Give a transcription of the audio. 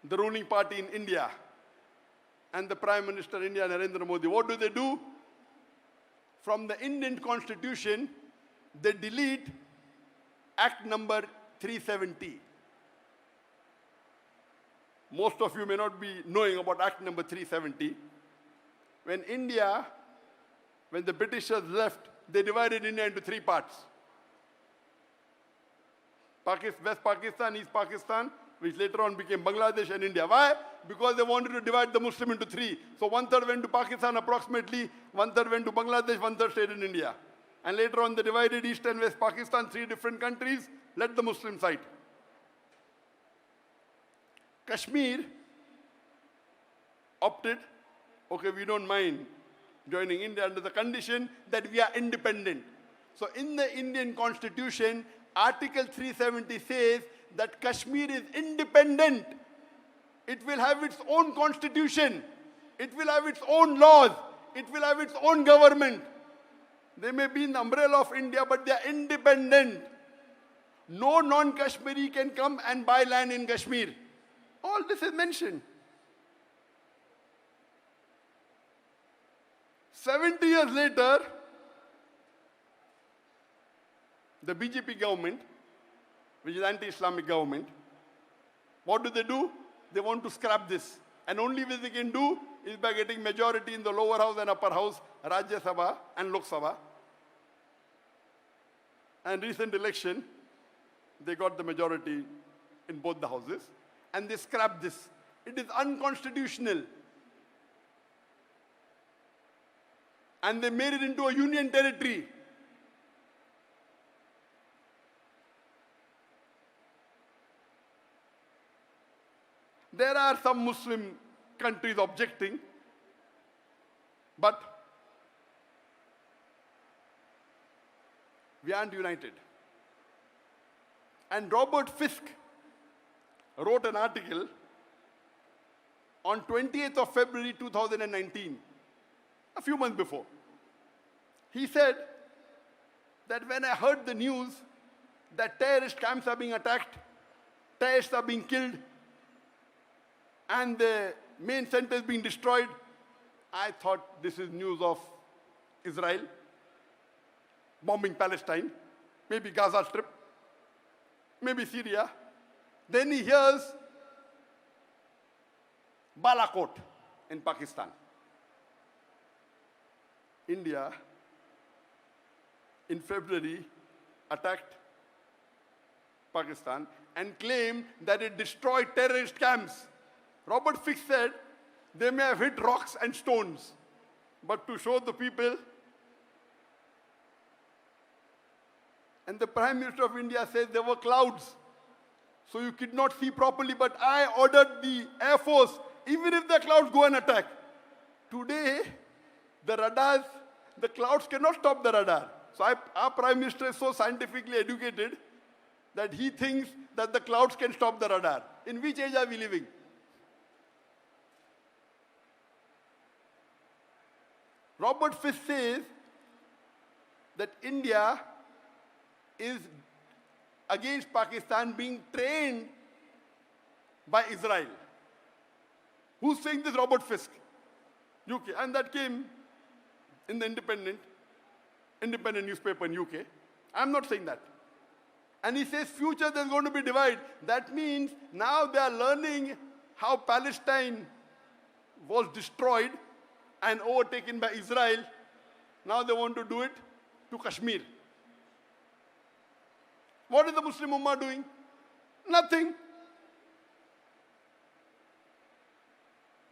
the ruling party in India and the Prime Minister India, Narendra Modi, what do? From the Indian Constitution, they delete Act number 370. Most of you may not be knowing about Act number 370. When the Britishers left, they divided India into three parts. West Pakistan, East Pakistan, which later on became Bangladesh and India. Why? Because they wanted to divide the Muslim into three. So 1/3 went to Pakistan approximately, 1/3 went to Bangladesh, 1/3 stayed in India. And later on they divided East and West Pakistan, three different countries, let the Muslim side. Kashmir opted, okay, we don't mind joining India under the condition that we are independent. So in the Indian Constitution, Article 370 says that Kashmir is independent. It will have its own constitution. It will have its own laws. It will have its own government. They may be in the umbrella of India, but they are independent. No non-Kashmiri can come and buy land in Kashmir. All this is mentioned. 70 years later, the BJP government, which is anti-Islamic government, what do? They want to scrap this. And only way they can do is by getting majority in the lower house and upper house, Rajya Sabha and Lok Sabha. And recent election, they got the majority in both the houses. And they scrapped this. It is unconstitutional. And they made it into a union territory. There are some Muslim countries objecting, but we aren't united. And Robert Fisk wrote an article on 28th of February 2019, a few months before. He said that when I heard the news that terrorist camps are being attacked, terrorists are being killed, and the main center is being destroyed, I thought this is news of Israel bombing Palestine, maybe Gaza Strip, maybe Syria. Then he hears Balakot in Pakistan. India, in February, attacked Pakistan and claimed that it destroyed terrorist camps. Robert Fisk said they may have hit rocks and stones, but to show the people. And the Prime Minister of India says there were clouds, so you could not see properly, but I ordered the Air Force, even if the clouds go and attack. Today, the radars, the clouds cannot stop the radar. So our Prime Minister is so scientifically educated that he thinks that the clouds can stop the radar. In which age are we living? Robert Fisk says that India is against Pakistan being trained by Israel. Who's saying this? Robert Fisk, UK. And that came in the independent newspaper in UK. I'm not saying that. And he says future there's going to be divide. That means now they are learning how Palestine was destroyed and overtaken by Israel. Now they want to do it to Kashmir. What is the Muslim Ummah doing? Nothing.